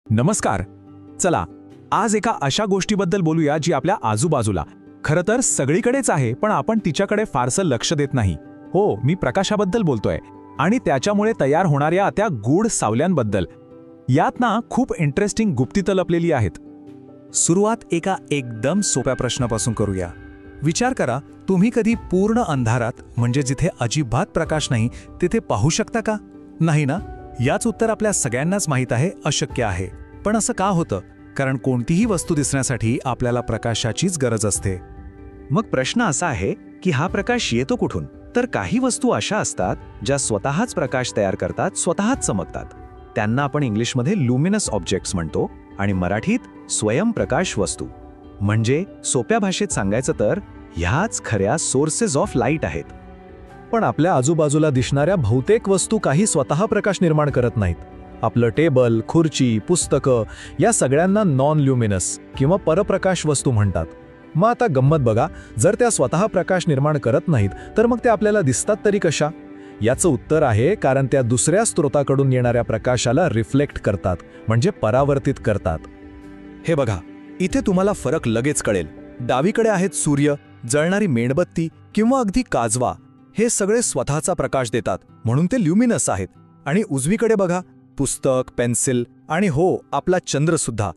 नमस्कार. चला आज एका अशा गोष्टीबद्दल बोलूया जी आपल्या आजूबाजूला खरं तर सगळीकडेच आहे, पण आपण तिच्याकडे फारसं लक्ष देत नाही. हो, मी प्रकाशाबद्दल बोलतोय आणि त्याच्यामुळे तयार होणाऱ्या त्या गूढ सावल्यांबद्दल. यात ना खूप इंटरेस्टिंग गुप्ती लपलेली आहेत. सुरुवात एका एकदम सोप्या प्रश्नापासून करूया. विचार करा, तुम्ही कधी पूर्ण अंधारात म्हणजे जिथे अजिबात प्रकाश नाही तिथे पाहू शकता का? नाही ना? याच उत्तर आपल्या सगळ्यांनाच माहीत आहे, अशक्य आहे. पण असं का होतं? कारण कोणतीही वस्तू दिसण्यासाठी आपल्याला प्रकाशाचीच गरज असते. मग प्रश्न असा आहे की हा प्रकाश येतो कुठून? तर काही वस्तू अशा असतात ज्या स्वतःच प्रकाश तयार करतात, स्वतःच चमकतात. त्यांना आपण इंग्लिशमध्ये लुमिनस ऑब्जेक्ट्स म्हणतो आणि मराठीत स्वयंप्रकाश वस्तू. म्हणजे सोप्या भाषेत सांगायचं तर ह्याच खऱ्या सोर्सेस ऑफ लाईट आहेत. पण आपल्या आजूबाजूला दिसणाऱ्या बहुतेक वस्तू काही स्वतः प्रकाश निर्माण करत नाहीत. आपलं टेबल, खुर्ची, पुस्तकं या सगळ्यांना नॉन ल्युमिनस किंवा परप्रकाश वस्तू म्हणतात. मग आता गंमत बघा, जर त्या स्वतः प्रकाश निर्माण करत नाहीत तर मग त्या आपल्याला दिसतात तरी कशा? याचं उत्तर आहे कारण त्या दुसऱ्या स्रोताकडून येणाऱ्या प्रकाशाला रिफ्लेक्ट करतात, म्हणजे परावर्तित करतात. हे बघा, इथे तुम्हाला फरक लगेच कळेल. डावीकडे आहेत सूर्य, जळणारी मेणबत्ती किंवा अगदी काजवा. हे सगळे स्वतःचा प्रकाश देतात म्हणून ते ल्युमिनस आहेत. आणि उजवीकडे बघा, पुस्तक, पेन्सिल आणि हो, आपला चंद्रसुद्धा.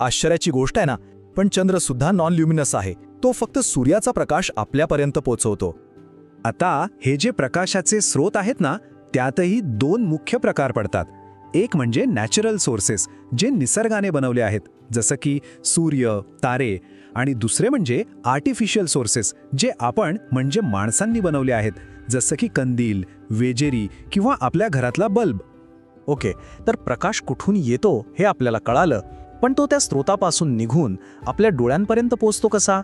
आश्चर्याची गोष्ट आहे ना, पण चंद्रसुद्धा नॉन ल्युमिनस आहे. तो फक्त सूर्याचा प्रकाश आपल्यापर्यंत पोहोचवतो. आता हे जे प्रकाशाचे स्रोत आहेत ना, त्यातही दोन मुख्य प्रकार पडतात. एक म्हणजे नॅचरल सोर्सेस, जे निसर्गाने बनवले आहेत, जसं की सूर्य, तारे. आणि दुसरे म्हणजे आर्टिफिशियल सोर्सेस, जे आपण म्हणजे माणसांनी बनवले आहेत, जसं की कंदील, वेजेरी किंवा आपल्या घरातला बल्ब. ओके, तर प्रकाश कुठून येतो हे आपल्याला कळालं, पण तो त्या स्रोतापासून निघून आपल्या डोळ्यांपर्यंत पोहोचतो कसा?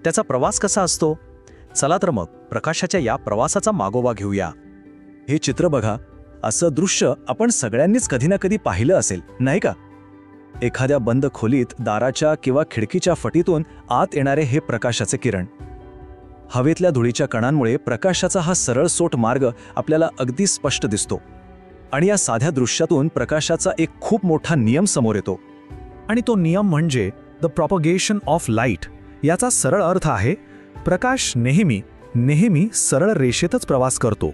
त्याचा प्रवास कसा असतो? चला तर मग प्रकाशाच्या या प्रवासाचा मागोवा घेऊया. हे चित्र बघा. असं दृश्य आपण सगळ्यांनीच कधी ना कधी पाहिलं असेल, नाही का? एखाद्या बंद खोलीत दाराच्या किंवा खिडकीच्या फटीतून आत येणारे हे प्रकाशाचे किरण. हवेतल्या धुळीच्या कणांमुळे प्रकाशाचा हा सरळ सोट मार्ग आपल्याला अगदी स्पष्ट दिसतो. आणि या साध्या दृश्यातून प्रकाशाचा एक खूप मोठा नियम समोर येतो. आणि तो नियम म्हणजे द प्रॉपगेशन ऑफ लाईट. याचा सरळ अर्थ आहे, प्रकाश नेहमी सरळ रेषेतच प्रवास करतो.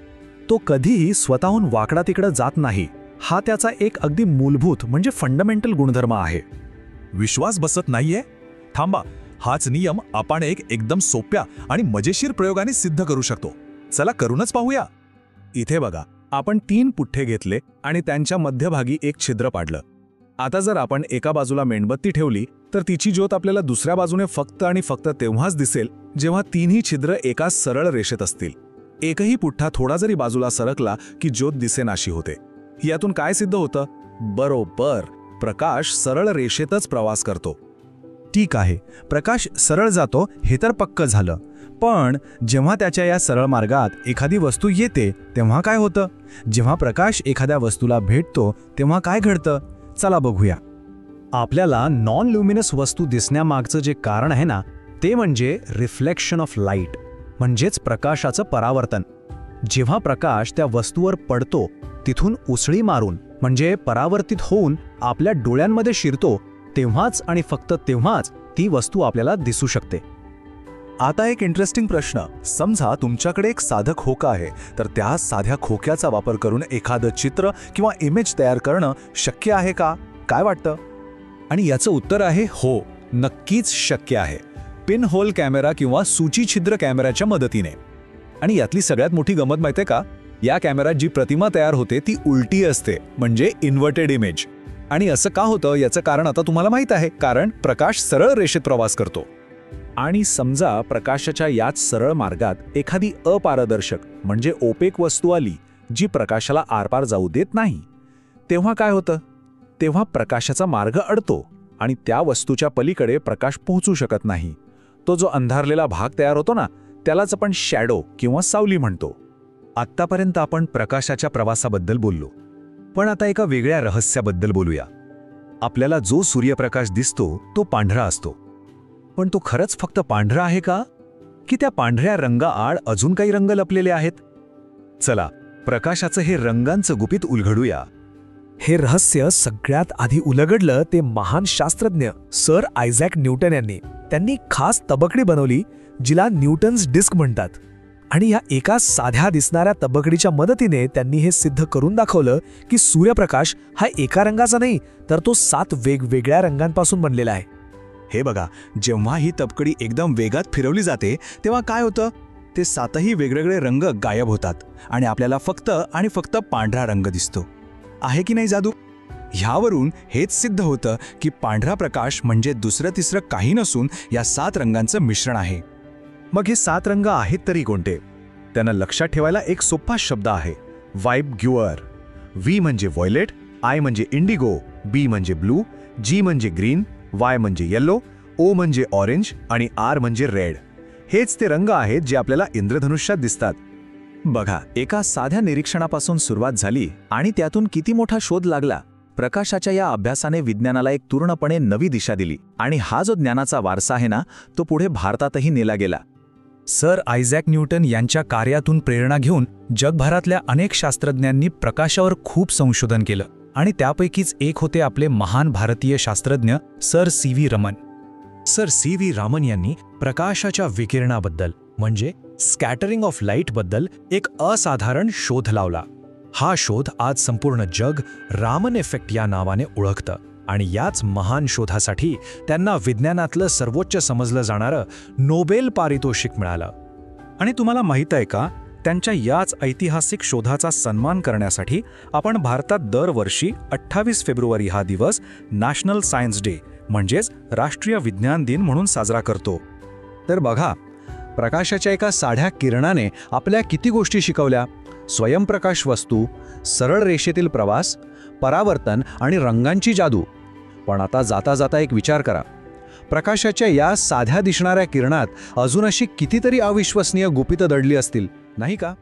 तो कधीही स्वतःहून वाकडा तिकडं जात नाही. हा त्याचा एक अगदी मूलभूत म्हणजे फंडामेंटल गुणधर्म आहे. विश्वास बसत नाहीये? थांबा, हाच नियम आपण एकदम सोप्या आणि मजेशीर प्रयोगाने सिद्ध करू शकतो. चला करूनच पाहूया. इथे बघा, आपण 3 पुठ्ठे घेतले आणि त्यांच्या मध्यभागी एक छिद्र पाडलं. आता जर आपण एका बाजूला मेणबत्ती ठेवली तर तिची ज्योत आपल्याला दुसऱ्या बाजूने फक्त आणि फक्त तेव्हाच दिसेल जेव्हा तिन्ही छिद्र एका सरळ रेषेत असतील. एकही पुठ्ठा थोडा जरी बाजूला सरकला की ज्योत दिसेनाशी होते. यातून काय सिद्ध होतं? बरोबर, प्रकाश सरळ रेषेतच प्रवास करतो. ठीक आहे, प्रकाश सरळ जातो हे तर पक्क झालं. पण जेव्हा त्याच्या या सरळ मार्गात एखादी वस्तू येते तेव्हा काय होतं? जेव्हा प्रकाश एखाद्या वस्तूला भेटतो तेव्हा काय घडतं? चला बघूया. आपल्याला नॉन ल्युमिनस वस्तू दिसण्यामागचं जे कारण आहे ना, ते म्हणजे रिफ्लेक्शन ऑफ लाईट, म्हणजेच प्रकाशाचं परावर्तन. जेव्हा प्रकाश त्या वस्तूवर पडतो तिथून उसळी मारून म्हणजे परावर्तित होऊन आपल्या डोळ्यांमध्ये शिरतो, तेव्हाच आणि फक्त तेव्हाच ती वस्तू आपल्याला दिसू शकते. आता एक इंटरेस्टिंग प्रश्न. समजा तुमच्याकडे एक साधं खोका आहे, तर त्या साध्या खोक्याचा वापर करून एखादं चित्र किंवा इमेज तयार करणं शक्य आहे का? काय वाटतं? आणि याचं उत्तर आहे हो, नक्कीच शक्य आहे. पिन होल कॅमेरा किंवा सूची छिद्र कॅमेऱ्याच्या मदतीने. आणि यातली सगळ्यात मोठी गंमत माहितीये का? या कॅमेऱ्यात जी प्रतिमा तयार होते ती उलटी असते, म्हणजे इन्व्हर्टेड इमेज. आणि असं का होतं याचं कारण आता तुम्हाला माहीत आहे, कारण प्रकाश सरळ रेषेत प्रवास करतो. आणि समजा प्रकाशाच्या याच सरळ मार्गात एखादी अपारदर्शक म्हणजे ओपेक वस्तू आली जी प्रकाशाला आरपार जाऊ देत नाही, तेव्हा काय होतं? तेव्हा प्रकाशाचा मार्ग अडतो आणि त्या वस्तूच्या पलीकडे प्रकाश पोहोचू शकत नाही. तो जो अंधारलेला भाग तयार होतो ना, त्यालाच आपण शॅडो किंवा सावली म्हणतो. आत्तापर्यंत आपण प्रकाशाच्या प्रवासाबद्दल बोललो, पण आता एका वेगळ्या रहस्याबद्दल बोलूया. आपल्याला जो सूर्यप्रकाश दिसतो तो पांढरा असतो, पण तो खरंच फक्त पांढरा आहे का? की त्या पांढऱ्या रंगाआड अजून काही रंग लपलेले आहेत? चला प्रकाशाचं हे रंगांचं गुपित उलगडूया. हे रहस्य सगळ्यात आधी उलगडलं ते महान शास्त्रज्ञ सर आयझॅक न्यूटन यांनी. त्यांनी खास तबकडी बनवली जिला न्यूटन्स डिस्क म्हणतात. आणि या एका साध्या दिसणाऱ्या तबकडीच्या मदतीने त्यांनी हे सिद्ध करून दाखवलं की सूर्यप्रकाश हा एका रंगाचा नाही, तर तो 7 वेगवेगळ्या रंगांपासून बनलेला आहे. हे बघा, जेव्हा ही तबकडी एकदम वेगात फिरवली जाते तेव्हा काय होतं, ते 7ही वेगवेगळे रंग गायब होतात आणि आपल्याला फक्त आणि फक्त पांढरा रंग दिसतो. आहे की नाही जादू? ह्यावरून हेच सिद्ध होतं की पांढरा प्रकाश म्हणजे दुसरं तिसरं काही नसून या 7 रंगांचं मिश्रण आहे. मग हे 7 रंग आहेत तरी कोणते? त्यांना लक्षात ठेवायला एक सोपा शब्द आहे, वाइब ग्युअर. व्ही म्हणजे व्हायलेट, आय म्हणजे इंडिगो, बी म्हणजे ब्लू, जी म्हणजे ग्रीन, वाय म्हणजे येलो, ओ म्हणजे ऑरेंज आणि आर म्हणजे रेड. हेच ते रंग आहेत जे आपल्याला इंद्रधनुष्यात दिसतात. बघा, एका साध्या निरीक्षणापासून सुरुवात झाली आणि त्यातून किती मोठा शोध लागला. प्रकाशाच्या या अभ्यासाने विज्ञानाला एक पूर्णपणे नवी दिशा दिली आणि हा जो ज्ञानाचा वारसा आहे ना, तो पुढे भारतातही नेला गेला. सर आयझॅक न्यूटन यांच्या कार्यातून प्रेरणा घेऊन जगभरातल्या अनेक शास्त्रज्ञांनी प्रकाशावर खूप संशोधन केलं आणि त्यापैकीच एक होते आपले महान भारतीय शास्त्रज्ञ सर सी.व्ही. रमन. सर सी.व्ही. रामन यांनी प्रकाशाच्या विकिरणाबद्दल म्हणजे स्कॅटरिंग ऑफ लाईटबद्दल एक असाधारण शोध लावला. हा शोध आज संपूर्ण जग रामन इफेक्ट या नावाने ओळखतं आणि याच महान शोधासाठी त्यांना विज्ञानातलं सर्वोच्च समजलं जाणारं नोबेल पारितोषिक मिळालं. आणि तुम्हाला माहीत आहे का, त्यांच्या याच ऐतिहासिक शोधाचा सन्मान करण्यासाठी आपण भारतात दरवर्षी 28 फेब्रुवारी हा दिवस नॅशनल सायन्स डे म्हणजेच राष्ट्रीय विज्ञान दिन म्हणून साजरा करतो. तर बघा, प्रकाशाच्या एका साध्या किरणाने आपल्या किती गोष्टी शिकवल्या. स्वयंप्रकाश वस्तू, सरळ रेषेतील प्रवास, परावर्तन आणि रंगांची जादू. पण आता जाता जाता एक विचार करा, प्रकाशाच्या या साध्या दिसणाऱ्या किरणात अजून अशी कितीतरी अविश्वसनीय गुपितं दडली असतील, नाही का?